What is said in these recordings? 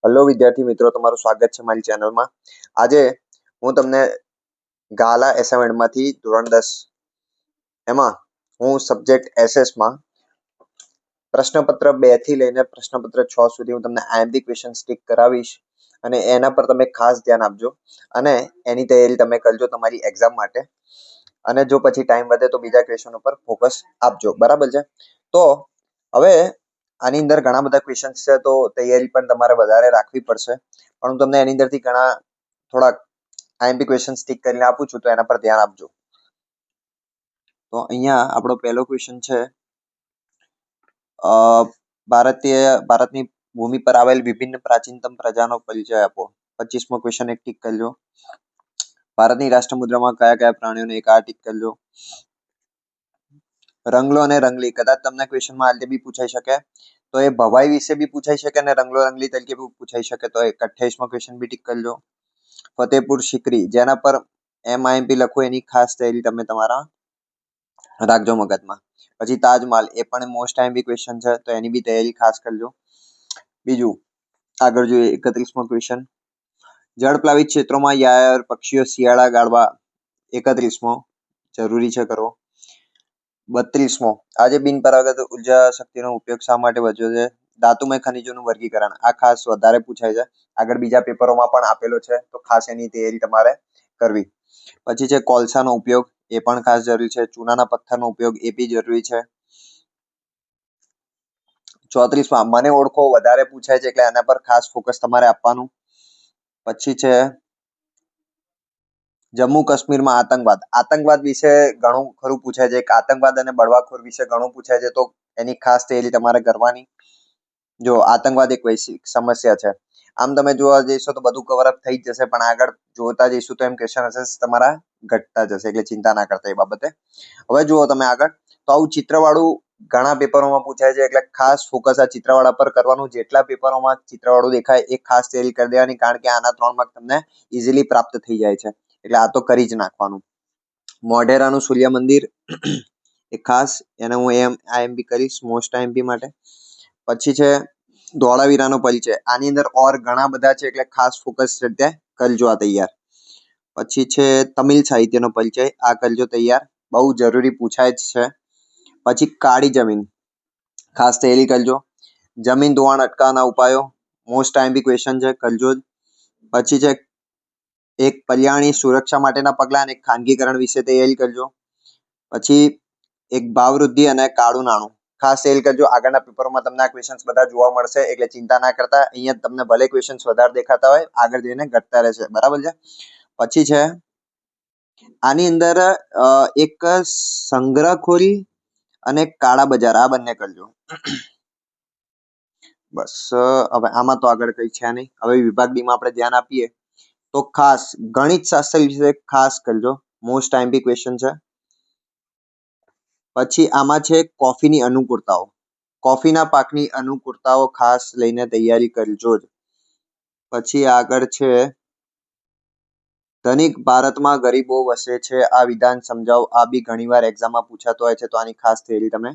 Hello વિદ્યાર્થી મિત્રો, તમારું સ્વાગત છે મારી ચેનલમાં. આજે હું તમને ગાલા એસાઇનમેન્ટમાંથી ધોરણ 10 એમાં હું સબ્જેક્ટ એસએસમાં પ્રશ્નપત્ર 2 થી લઈને પ્રશ્નપત્ર 6 સુધી હું તમને આઈએમપી ક્વેશ્ચન સ્ટીક કરાવીશ અને એના પર તમે ખાસ ધ્યાન આપજો અને એની તૈયારી તમે કરજો તમારી એક્ઝામ માટે. અને જો પછી ટાઈમ વધે તો બીજા ક્વેશ્ચન ઉપર ફોકસ આપજો, બરાબર છે? તો હવે આની અંદર ઘણા બધા ક્વેશ્ચન્સ છે, તો તૈયારી પણ તમારે વધારે રાખવી પડશે. પણ હું તમને એની અંદરથી થોડાક આઈએમપી ક્વેશ્ચન સ્ટીક કરીને આપું છું, તો એના પર ધ્યાન આપજો. તો અહીંયા આપણો પહેલો ક્વેશ્ચન છે, ભારતની ભૂમિ પર આવેલ વિભિન્ન પ્રાચીનતમ પ્રજાનો પરિચય આપો. 25મો ક્વેશ્ચન એક ટીક કરજો. ભારતની રાષ્ટ્રમુદ્રામાં કયા કયા પ્રાણીઓને એક આ ટીક કરજો. રંગલો અને રંગલી કદાચ તમને ક્વેશ્ચનમાં આ રીતે બી પૂછાઈ શકે, તો એ ભવાઈ વિશે બી પૂછાઈ શકે અને રંગલો રંગલી તરીકે બી પૂછાઈ શકે, તો 28મો ક્વેશ્ચન બી ટીક કરજો. ફતેહપુર સિકરી, જેના પર એમઆઈએમપી લખો એની ખાસ તૈયારી તમે તમારા રાખજો મગજમાં. પછી તાજમહાલ, એ પણ મોસ્ટ આઈએમપી ક્વેશ્ચન છે, તો એની બી તૈયારી ખાસ કરજો. બીજું આગળ જોઈએ 31મો ક્વેશ્ચન, જળપ્લાવિત ક્ષેત્રોમાં યાયર પક્ષીઓ શિયાળા ગાળવા. 31મો જરૂરી છે કરવો. 32મો, આજે બિનપરંપરાગત ઉર્જા શક્તિનો ઉપયોગ શા માટે વધ્યો છે? ધાતુમય ખનિજોનું વર્ગીકરણ, આ ખાસ વધારે પૂછાય છે, આગળ બીજા પેપરોમાં પણ આપેલો છે, તો ખાસ એની તૈયારી તમારે કરવી. પછી છે કોલસાનો ઉપયોગ, એ પણ ખાસ જરૂરી છે. ચૂનાના પથ્થરનો ઉપયોગ, એ બી જરૂરી છે. 34માં મને ઓળખો વધારે પૂછાય છે, એટલે આના પર ખાસ ફોકસ તમારે આપવાનું. પછી છે જમ્મુ કાશ્મીરમાં આતંકવાદ વિશે ઘણું ખરું પૂછાય છે. આતંકવાદ અને બળવાખોર વિશે ઘણું પૂછાય છે, તો એની ખાસ તૈયારી તમારે કરવાની. જો આતંકવાદ એક વૈશ્વિક સમસ્યા છે, આમ તમે જોવા જઈશો તો બધું કવરઅપ થઈ જ જશે, પણ આગળ જોતા જઈશું તો એમ ક્વેશ્ચન હશે તમારા ઘટતા જશે, એટલે ચિંતા ના કરતા એ બાબતે. હવે જુઓ તમે આગળ, તો આવું ચિત્રવાળું ઘણા પેપરોમાં પૂછાય છે, એટલે ખાસ ફોકસ આ ચિત્રવાળા પર કરવાનું. જેટલા પેપરોમાં ચિત્રવાળું દેખાય એ ખાસ તૈયારી કરી દેવાની, કારણ કે આના 3 માર્ક તમને ઇઝીલી પ્રાપ્ત થઈ જાય છે, એટલે આ તો કરી જ નાખવાનું. મોઢેરાનું સૂર્ય મંદિર, એ ખાસ એને હું આઈએમપી કરીશ મોસ્ટ આઈએમપી માટે. પછી છે ધોળાવીરાનો પરિચય, આની અંદર ઓર ઘણા બધા છે, એટલે ખાસ ફોકસ રીતે કરજો આ તૈયાર. પછી છે તમિલ સાહિત્યનો પરિચય, આ કરજો તૈયાર, બહુ જરૂરી પૂછાય જ છે. પછી કાળી જમીન, ખાસ તૈયારી કરજો. જમીન ધોવાણ અટકાવવાના ઉપાયો, મોસ્ટ આઈએમપી ક્વેશ્ચન છે, કરજો જ. પછી છે એક પર્યાવરણીય સુરક્ષા માટેના પગલાં અને ખાનગીકરણ વિશે તૈયારી કરજો. પછી એક ભાવવૃદ્ધિ અને કાળું નાણું, ખાસ તૈયારી કરજો. આગળના પેપરોમાં તમને આ ક્વેશ્ચન્સ બધા જોવા મળશે, એટલે ચિંતા ના કરતા. અહીંયા તમને ભલે ક્વેશ્ચન્સ વધારે દેખાતા હોય, આગળ જઈને ઘટતા રહેશે, બરાબર છે? પછી છે આની અંદર એક સંગ્રહખોરી અને કાળા બજાર, આ બંને કરજો. બસ, હવે આમાં તો આગળ કઈ છે નહીં. હવે વિભાગ ડી માં આપણે ધ્યાન આપીએ તો ખાસ ગણિત શાસ્ત્ર વિશે ખાસ કરજો, મોસ્ટ આઈએમપી ક્વેશ્ચન છે. પછી આમાં છે કોફીની અનુકૂળતાઓ, કોફીના પાકની અનુકૂળતાઓ ખાસ લઈને તૈયારી કરજો જ. પછી આગળ છે ધનિક ભારતમાં ગરીબો વસે છે, આ વિધાન સમજાવો, આ બી ઘણીવાર એક્ઝામમાં પૂછાતો હોય છે, તો આની ખાસ તૈયારી તમે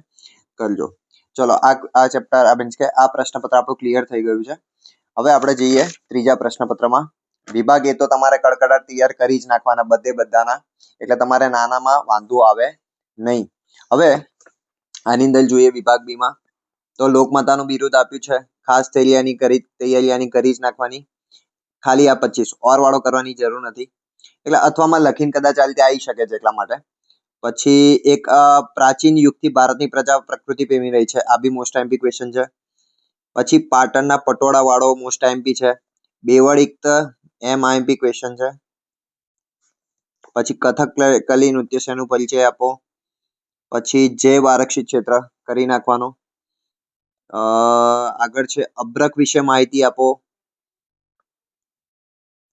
કરજો. ચલો, આ ચેપ્ટર આ પ્રશ્નપત્ર આપણું ક્લિયર થઈ ગયું છે. હવે આપણે જઈએ ત્રીજા પ્રશ્નપત્રમાં. વિભાગ એ તો તમારે કડકડાટ તૈયાર કરી જ નાખવાના બધાના, એટલે તમારે નાનામાં વાંધો આવે નહીં. હવે આની અંદર જોઈએ વિભાગ બી માં, તો લોકમાતાનું બિરુદ આપ્યું છે, ખાસ તૈયારી કરી જ નાખવાની. ખાલી આ 25 ઓર વાળો કરવાની જરૂર નથી, એટલે અથવામાં લખીને કદાચ આ રીતે આવી શકે છે, એટલા માટે. પછી એક પ્રાચીન યુગથી ભારતની પ્રજા પ્રકૃતિ પ્રેમી રહી છે, આ બી મોસ્ટ આઈએમપી ક્વેશ્ચન છે. પછી પાટણના પટોળા વાળો મોસ્ટ આઈએમપી છે. બેવડિક્ત એમઆઈએમપી ક્વેશ્ચન છે. પછી કથકલી નૃત્ય શૈલીનો પરિચય આપો. પછી જૈવ આરક્ષિત ક્ષેત્ર કરી નાખવાનો. આગળ છે અબ્રક વિશે માહિતી આપો.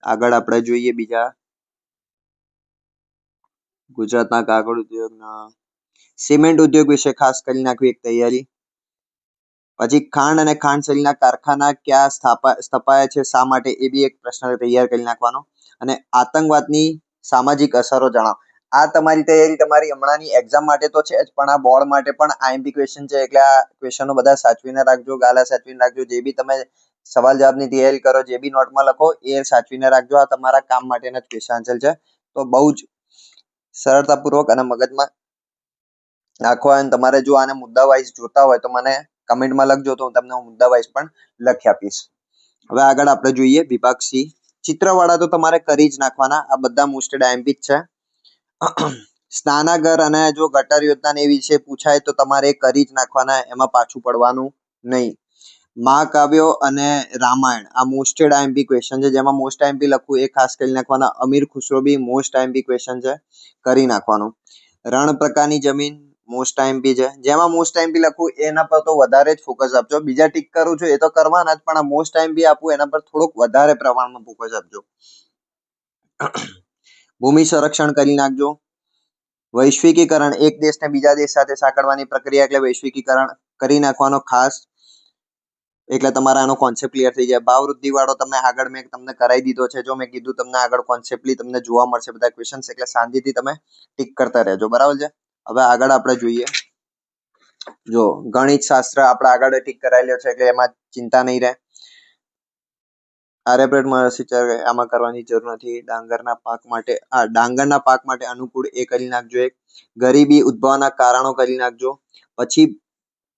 આગળ આપણે જોઈએ બીજા ગુજરાતના કાગળ ઉદ્યોગના સિમેન્ટ ઉદ્યોગ વિશે ખાસ કરી નાખવી એક તૈયારી. પછી ખાંડ અને ખાંડ શૈલીના કારખાના ક્યાં સ્થપાયા છે, શા માટે, એ બી એક પ્રશ્ન તૈયાર કરી નાખવાનો. અને આતંકવાદની સામાજિક અસરો જણાવો. આ તમારી તૈયારી તમારી હમણાંની એક્ઝામ માટે તો છે જ, પણ આ બોર્ડ માટે પણ આઈએમપી ક્વેશ્ચન છે, એટલે આ ક્વેશ્ચનો બધા સાચવીને રાખજો, ગાલા સાચવીને રાખજો. જે બી તમે સવાલ જવાબની તૈયારી કરો, જે બી નોટમાં લખો એ સાચવીને રાખજો. આ તમારા કામ માટેના જ ક્વેશ્ચન આન્સર છે, તો બહુ જ સરળતાપૂર્વક અને મગજમાં નાખો. અને તમારે જો આને મુદ્દા વાઇઝ જોતા હોય તો મને કમેન્ટમાં લખજો, તો હું તમને મુદ્દા વાઇઝ પણ લખી આપીશ. હવે આગળ આપણે જોઈએ વિભાગ સી. ચિત્રવાળા તો તમારે કરી જ નાખવાના, આ બધા મોસ્ટ આઈએમપી જ છે. સ્નાનાગર અને જો ગટર યોજના એ વિશે પૂછાય તો તમારે કરી જ નાખવાના, એમાં પાછું પડવાનું નહીં. મહાકાવ્યો અને રામાયણ આ મોસ્ટ આઈએમપી ક્વેશ્ચન છે, જેમાં મોસ્ટ આઈએમપી લખવું એ ખાસ કરી નાખવાના. અમીર ખુસરો બી મોસ્ટ આઈએમપી ક્વેશ્ચન છે, કરી નાખવાનું. રણ પ્રકારની જમીન મોસ્ટ આઈએમપી છે, જેમાં મોસ્ટ આઈએમપી લખવું એના પર તો વધારે જ ફોકસ આપજો. બીજા ટીક કરું છું એ તો કરવાના જ, પણ આ મોસ્ટ આઈએમપી આપવું એના પર થોડુંક વધારે પ્રમાણમાં ફોકસ આપજો. ભૂમિ સંરક્ષણ કરી નાખજો. વૈશ્વિકીકરણ એક દેશને બીજા દેશ સાથે સાંકળવાની પ્રક્રિયા એટલે વૈશ્વિકીકરણ કરી નાખવાનો ખાસ, એટલે તમારા આનો કોન્સેપ્ટ ક્લિયર થઈ જાય. ભાવવૃદ્ધિ વાળો તમે આગળ મેં તમને કરાવી દીધો છે, જો મેં કીધું તમને આગળ કોન્સેપ્ટલી તમને જોવા મળશે બધા ક્વેશ્ચન્સ, એટલે શાંતિથી તમે ટીક કરતા રહેજો, બરાબર છે. હવે આગળ આપણે જોઈએ, જો ગણિત શાસ્ત્ર આપણે આગળ ટીક કરાયેલો છે, એટલે એમાં ચિંતા નહીં રહે. આર્યભટ્ટ આમાં કરવાની જરૂર નથી. ડાંગરના પાક માટે અનુકૂળ એ કરી નાખજો. એક ગરીબી ઉદ્ભવના કારણો કરી નાખજો. પછી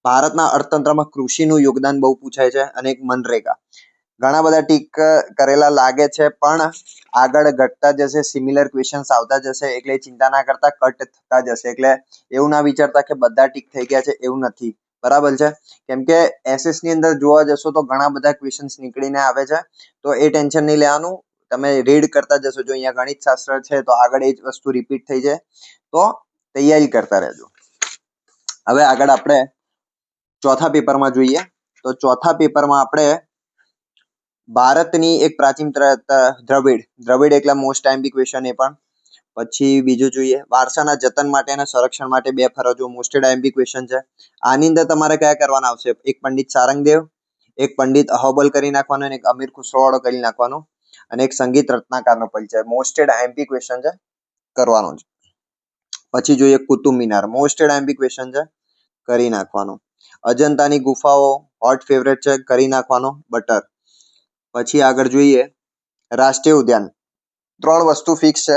ભારતના અર્થતંત્રમાં કૃષિનું યોગદાન બહુ પૂછાય છે, અને એક મનરેગા. ઘણા બધા ટીક કરેલા લાગે છે, પણ આગળ ઘટતા જશે, સિમિલર ક્વેશ્ચન્સ આવતા જશે, એટલે ચિંતા ના કરતા, કટ થતા જશે. એટલે એવું ના વિચારતા કે બધા ટીક થઈ ગયા છે, એવું નથી, બરાબર છે. કેમ કે એસએસ ની અંદર જોવા જશો તો ઘણા બધા ક્વેશ્ચન્સ નીકળીને આવે છે, તો એ ટેન્શન નહીં લેવાનું. તમે રીડ કરતા જશો. જો અહીંયા ગણિત શાસ્ત્ર છે તો આગળ એ જ વસ્તુ રિપીટ થઈ જાય, તો તૈયારી કરતા રહેજો. હવે આગળ આપણે ચોથા પેપરમાં જોઈએ, તો ચોથા પેપરમાં આપણે ભારતની એક પ્રાચીન દ્રવિડ એટલે મોસ્ટ આઈએમપી ક્વેશ્ચન એ પણ. પછી બીજું જોઈએ, વારસાના જતન માટે અને સંરક્ષણ માટે 2 ફરજો મોસ્ટ આઈએમપી ક્વેશ્ચન છે. આની અંદર તમારે કયા કરવાના આવશે? એક પંડિત સારંગદેવ, એક પંડિત અહોબલ કરી નાખવાનો, અને એક અમીર ખુસરોવાળો કરી નાખવાનો, અને એક સંગીત રત્નાકરનો પરિચય. મોસ્ટ આઈએમપી ક્વેશ્ચન છે, કરવાનો છે. પછી જોઈએ Qutub Minar, most IMP question છે, કરી નાખવાનો. અજંતાની ગુફાઓ હોટ ફેવરેટ છે, કરી નાખવાનો, બટર. પછી આગળ જોઈએ રાષ્ટ્રીય ઉદ્યાન. 3 વસ્તુ ફિક્સ છે,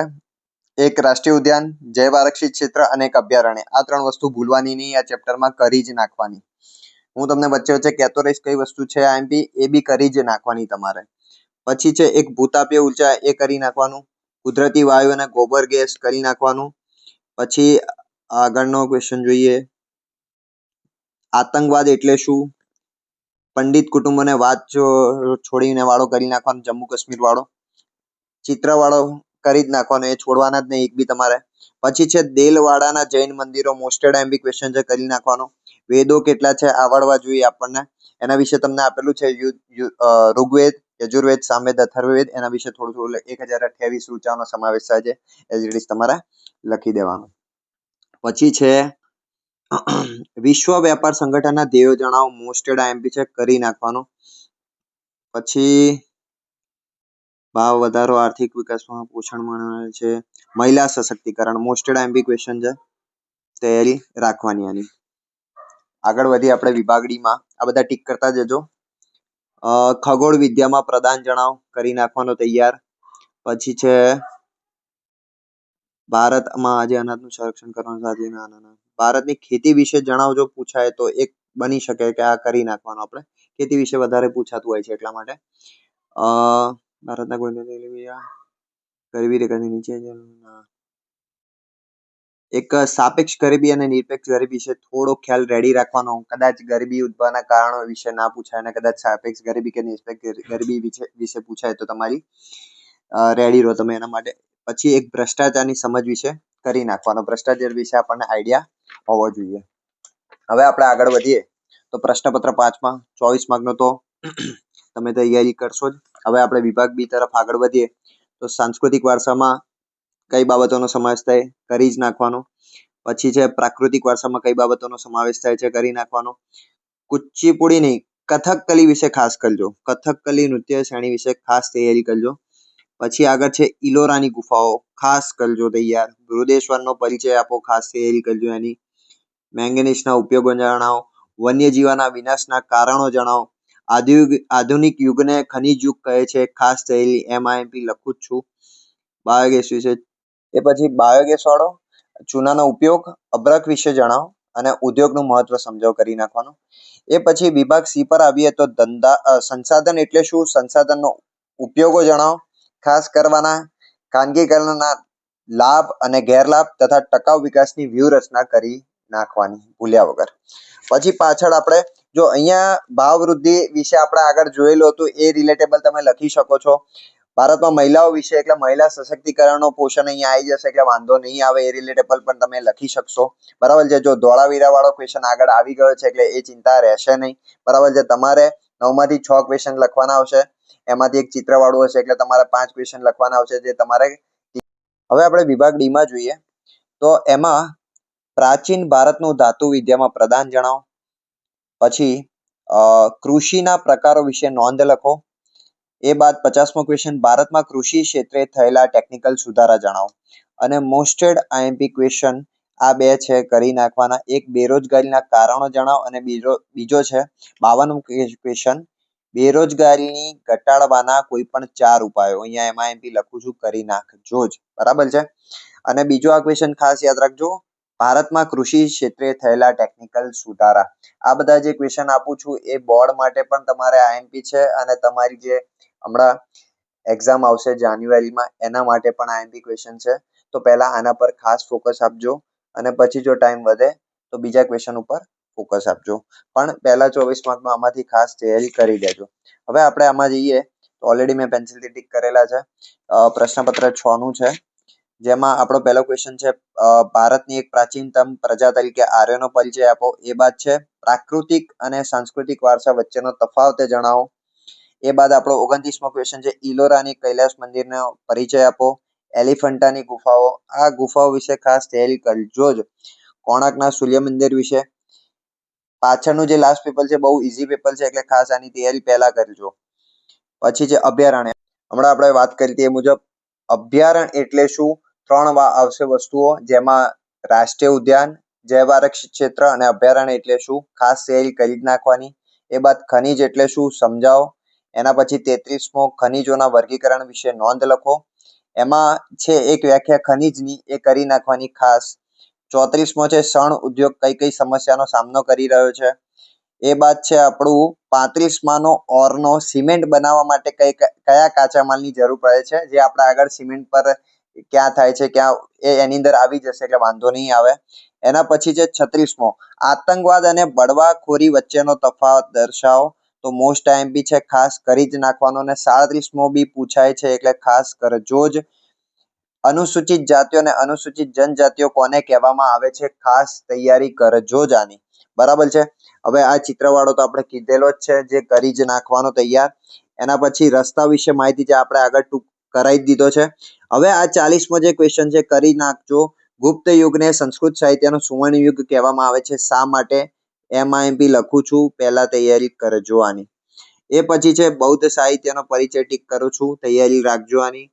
એક રાષ્ટ્રીય ઉદ્યાન, જૈવ આરક્ષિત ક્ષેત્ર અને એક અભયારણ્ય. આ 3 વસ્તુ ભૂલવાની નહીં, આ ચેપ્ટરમાં કરી જ નાખવાની. હું તમને વચ્ચે વચ્ચે કહેતો રહીશ કઈ વસ્તુ છે આઈએમપી, એ બી કરી જ નાખવાની તમારે. પછી છે એક ભૂતાપીય ઉર્જા, એ કરી નાખવાનું. કુદરતી વાયુ અને ગોબર ગેસ કરી નાખવાનું. પછી આગળનો ક્વેશ્ચન જોઈએ, આતંકવાદ એટલે શું? પંડિત કુટુંબોને વાત છોડીને વાળો કરી નાખવાનો, જમ્મુ કાશ્મીર વાળો. ચિત્ર વાળો કરી જ નાખવાનો, એ છોડવાના જ નહીં એક બી તમારે. પછી છે દેલવાડાના જૈન મંદિરો, મોસ્ટ આઈએમપી ક્વેશ્ચન છે, કરી નાખવાનો. વેદો કેટલા છે આવડવા જોઈએ આપણને, એના વિશે તમને આપેલું છે. ઋગ્વેદ, યજુર્વેદ, સામવેદ, અથર્વવેદ, એના વિશે થોડું 1028 ઋચાનો સમાવેશ થાય છે, એઝ ઇટ ઇઝ તમારે લખી દેવાનું. પછી છે વિશ્વ વેપાર સંગઠનના ધ્યેયો જણાવો, મોસ્ટ આઈએમપી છે, કરી નાખવાનો. પછી ભાવ વધારો, આર્થિક વિકાસમાં પોષણ મળે છે, મહિલા સશક્તિકરણ, મોસ્ટ આઈએમપી ક્વેશ્ચન છે, તૈયારી રાખવાની આની. આગળ વધી આપણે વિભાગ ડીમાં, આ બધા ટીક કરતા જજો. ખગોળ વિદ્યામાં પ્રદાન જણાવો, કરી નાખવાનો, તૈયાર. પછી છે ભારતમાં આજે અનાજનું સંરક્ષણ કરવાનું સાધન. ભારતની ખેતી વિશે જણાવજો, પૂછાય તો એક બની શકે કે આ કરી નાખવાનું. આપણે ખેતી વિશે વધારે પૂછાતું હોય છે, એટલા માટે. ભારતના ગરીબી રેખાની નીચે એક સાપેક્ષ ગરીબી અને નિરપેક્ષ ગરીબી વિશે થોડો ખ્યાલ રેડી રાખવાનો. કદાચ ગરીબી ઉદ્ભવના કારણો વિશે ના પૂછાય, અને કદાચ સાપેક્ષ ગરીબી કે નિરપેક્ષ ગરીબી વિશે પૂછાય તો તમારી રેડી રહો તમે એના માટે. પછી એક ભ્રષ્ટાચારની સમજ વિશે કરી નાખવાનો, ભ્રષ્ટાચાર વિશે આપણને આઈડિયા હોવો જોઈએ. હવે આપણે આગળ વધીએ તો પ્રશ્નપત્ર 5માં 24 માર્કનો તો તમે તૈયારી કરશો જ. હવે આપણે વિભાગ બી તરફ આગળ વધીએ તો સાંસ્કૃતિક વારસામાં કઈ બાબતોનો સમાવેશ થાય, કરી જ નાખવાનો. પછી છે પ્રાકૃતિક વારસામાં કઈ બાબતોનો સમાવેશ થાય છે, કરી નાખવાનો. કુચીપુડી નહીં, કથકકલી વિશે ખાસ કરજો, કથકકલી નૃત્ય શ્રેણી વિશે ખાસ તૈયારી કરજો. પછી આગળ છે ઇલોરાની ગુફાઓ, ખાસ કરજો તૈયાર. બૃહદેશ્વરનો પરિચય આપો, ખાસ તૈયારી કરજો એની. મેંગેનીઝના ઉપયોગો જણાવો. વન્યજીવના વિનાશના કારણો જણાવો. આધુનિક યુગને ખનિજ યુગ કહે છે. ખાસ થયેલી MIMP લખું જ છું. બાયોગેસ વિશે, એ પછી બાયોગેસ વાળો, ચૂનાનો ઉપયોગ, અબરખ વિશે જણાવો અને ઉદ્યોગનું મહત્વ સમજાવ કરી નાખવાનું. એ પછી વિભાગ સી પર આવીએ તો સંસાધન એટલે શું, સંસાધનનો ઉપયોગો જણાવો, ખાસ કરવાના, ખાનગીકરણના લાભ અને ગેરલાભ તથા ટકાઉ વિકાસની વ્યૂહરચના કરી નાખવાની ભૂલ્યા વગર. પછી પાછળ આપણે જો અહીંયા ભાવ વૃદ્ધિ વિશે આપણે આગળ જોયેલું હતું, એ રિલેટેબલ તમે લખી શકો છો. ભારતમાં મહિલાઓ વિશે એટલે મહિલા સશક્તિકરણનો પોષણ અહીંયા આવી જશે એટલે વાંધો નહીં આવે, એ રિલેટેબલ પણ તમે લખી શકશો. બરાબર છે. જો ધોળાવીરા વાળો ક્વેશ્ચન આગળ આવી ગયો છે એટલે એ ચિંતા રહેશે નહીં. બરાબર છે. તમારે 9 માંથી 6 ક્વેશ્ચન લખવાના આવશે, એમાંથી એક ચિત્ર વાળું હશે એટલે તમારે 5 ક્વેશ્ચન લખવાના આવશે જે તમારે. હવે આપણે વિભાગ ડી માં જોઈએ તો એમાં પ્રાચીન ભારતનું ધાતુ વિદ્યામાં પ્રદાન જણાવો. પછી કૃષિના પ્રકારો વિશે નોંધ લખો. એ બાદ 50મો ક્વેશ્ચન, ભારતમાં કૃષિ ક્ષેત્રે થયેલા ટેકનિકલ સુધારા જણાવો. અને મોસ્ટેડ IMP ક્વેશ્ચન આ બે છે કરી નાખવાના. એક બેરોજગારીના કારણો જણાવો અને બીજો છે 52મો ક્વેશ્ચન, બેરોજગારીની ઘટાડવાના કોઈ પણ 4 ઉપાયો. અહીંયા MIMP લખું છું, કરી નાખજો જ. બરાબર છે. અને બીજો આ ક્વેશ્ચન ખાસ યાદ રાખજો, ભારતમાં કૃષિ ક્ષેત્રે થયેલા ટેકનિકલ સુધારા. આ બધા જે ક્વેશ્ચન આપું છું એ બોર્ડ માટે પણ તમારે IMP છે અને તમારી જે હમણાં એક્ઝામ આવશે જાન્યુઆરીમાં એના માટે પણ IMP ક્વેશ્ચન છે. તો પહેલા આના પર ખાસ ફોકસ આપજો અને પછી જો ટાઈમ વધે તો બીજા ક્વેશ્ચન ઉપર ફોકસ આપજો. પણ પહેલા 24 માર્કમાં આમાંથી ખાસ તૈયારી કરી દેજો. હવે આપણે આમાં જઈએ તો ઓલરેડી મેં પેન્સિલથી ટીક કરેલા છે. પ્રશ્નપત્ર 6 નું છે, જેમાં આપણો પહેલો ક્વેશ્ચન છે, ભારતની એક પ્રાચીનતમ પ્રજા તરીકે આર્યનો પરિચય આપો. એ બાદ છે પ્રાકૃતિક અને સાંસ્કૃતિક વારસા વચ્ચેનો તફાવત જણાવો. એ બાદ આપણો 29મો ક્વેશ્ચન છે, ઇલોરાની કૈલાસ મંદિરનો પરિચય આપો. એલિફન્ટાની ગુફાઓ, આ ગુફાઓ વિશે ખાસ તૈયારી કરજો જ. કોણાર્કના સૂર્ય મંદિર વિશે. પાછળનું જે લાસ્ટ પેપર છે બહુ ઈઝી પેપર છે એટલે ખાસ આની તૈયારી પહેલા કરજો. પછી છે અભયારણ્ય. હમણાં આપણે વાત કરી તે મુજબ અભયારણ્ય એટલે શું, 3 આવશે વસ્તુઓ, જેમાં રાષ્ટ્રીય ઉદ્યાન, જૈવ આરક્ષિત ક્ષેત્ર અને અભયારણ્ય એટલે શું, ખાસ તૈયારી કરી જ નાખવાની. એ બાદ ખનિજ એટલે શું સમજાવો. એના પછી 33મો ખનિજોના વર્ગીકરણ વિશે નોંધ લખો. એમાં છે એક વ્યાખ્યા ખનિજની, એ કરી નાખવાની ખાસ. 34મો છે શણ ઉદ્યોગ કઈ કઈ સમસ્યાનો સામનો કરી રહ્યો છે. એ બાદ છે આપણું 35માનો ઓરનો સિમેન્ટ બનાવવા માટે કયા કાચા માલની જરૂર પડે છે, જે આપણે આગળ સિમેન્ટ પર ક્યાં થાય છે ક્યાં, એ એની અંદર આવી જશે એટલે વાંધો નહીં આવે. એના પછી છે 36મો, આતંકવાદ અને બળવાખોરી વચ્ચેનો તફાવત દર્શાવો. તો મોસ્ટ IMP છે, ખાસ કરી જ નાખવાનો. અને 37મો બી પૂછાય છે એટલે ખાસ કરજો જ. અનુસૂચિત જાતિઓ અને અનુસૂચિત જનજાતિઓ કોને કહેવામાં આવે છે, ખાસ તૈયારી કરજો જ આની. બરાબર છે. હવે આ ચિત્રવાળો તો આપણે કીધેલો જ છે, જે કરી જ નાખવાનો તૈયાર. એના પછી રસ્તા વિશે માહિતી જે આપણે આગળ ટૂંક કરાવી દીધો છે. હવે આ 40મો જે ક્વેશ્ચન છે કરી નાખજો. ગુપ્ત યુગને સંસ્કૃત સાહિત્યનો સુવર્ણ યુગ કહેવામાં આવે છે, શા માટે. MIMP લખું છું, પહેલા તૈયારી કરજો આની. એ પછી છે બૌદ્ધ સાહિત્યનો પરિચય, ટીક કરું છું, તૈયારી રાખજો આની.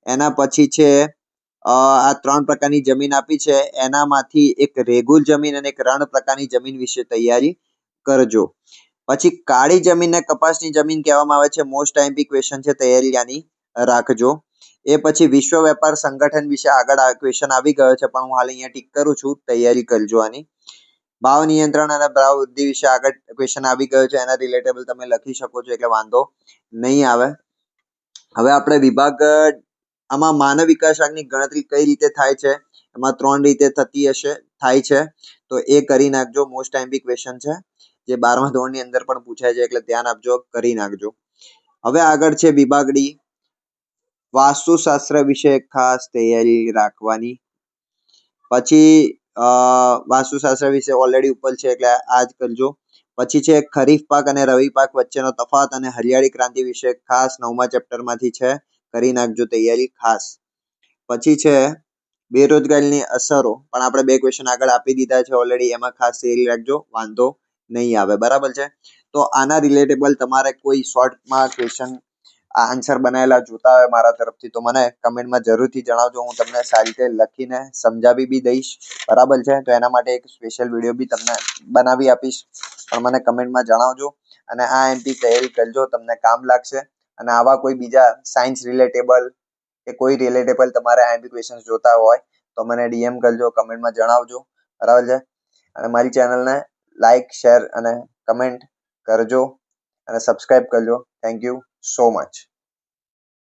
એના પછી છે આ 3 પ્રકારની જમીન આપી છે, એનામાંથી એક રેગુલ જમીન અને એક રણ પ્રકારની જમીન વિશે તૈયારી કરજો. પછી કાળી જમીનને કપાસની જમીન કહેવામાં આવે છે, મોસ્ટ IMP ક્વેશ્ચન છે, તૈયારી આની રાખજો. એ પછી વિશ્વ વેપાર સંગઠન વિશે આગળ આ ક્વેશ્ચન આવી ગયો છે, પણ હું હાલ અહીંયા ટીક કરું છું, તૈયારી કરજો આની. ભાવ નિયંત્રણ અને ભાવ વૃદ્ધિ વિશે આગળ ક્વેશ્ચન આવી ગયો છે, એના રિલેટેબલ તમે લખી શકો છો એટલે વાંધો નહીં આવે. હવે આપણે વિભાગ આમાં માનવ વિકાસની ગણતરી કઈ રીતે થાય છે, એમાં 3 રીતે થાય છે, તો એ કરી નાખજો. મોસ્ટ IMP ક્વેશ્ચન છે, જે 12મા ધોરણની અંદર પણ પૂછાય છે એટલે ધ્યાન આપજો, કરી નાખજો. હવે આગળ છે વિભાગ ડી, વાસ્તુશાસ્ત્ર વિશે ખાસ તૈયારી રાખવાની. પછી વાસ્તુશાસ્ત્ર વિશે ઓલરેડી ઉપર છે એટલે આ જ કરજો. પછી છે ખરીફ પાક અને રવિ પાક વચ્ચેનો તફાવત અને હરિયાળી ક્રાંતિ વિશે ખાસ 9મા ચેપ્ટરમાંથી છે, કરી નાખજો તૈયારી ખાસ. પછી છે બેરોજગારીની અસરો, પણ આપણે 2 ક્વેશ્ચન આગળ આપી દીધા છે ઓલરેડી, એમાં ખાસ તૈયારી રાખજો, વાંધો નહીં આવે. બરાબર છે. તો આના રિલેટેબલ તમારે કોઈ શોર્ટમાં ક્વેશ્ચન આન્સર બનાવેલા જોતા હોય મારા તરફથી તો મને કમેન્ટમાં જરૂરથી જણાવજો, હું તમને સારી રીતે લખીને સમજાવી બી દઈશ. બરાબર છે. તો એના માટે એક સ્પેશિયલ વિડીયો બી તમને બનાવી આપીશ. પણ મને કમેન્ટમાં જણાવજો અને આ એમપી તૈયારી કરજો, તમને કામ લાગશે. અને આવા કોઈ બીજા સાયન્સ રિલેટેબલ કે કોઈ રિલેટેબલ તમારે એમપી ક્વેશ્ચન્સ જોતા હોય તો મને ડીએમ કરજો, કમેન્ટમાં જણાવજો. બરાબર છે. અને મારી ચેનલને લાઈક, શેર અને કમેન્ટ કરજો અને સબસ્ક્રાઇબ કરજો. Thank you so much.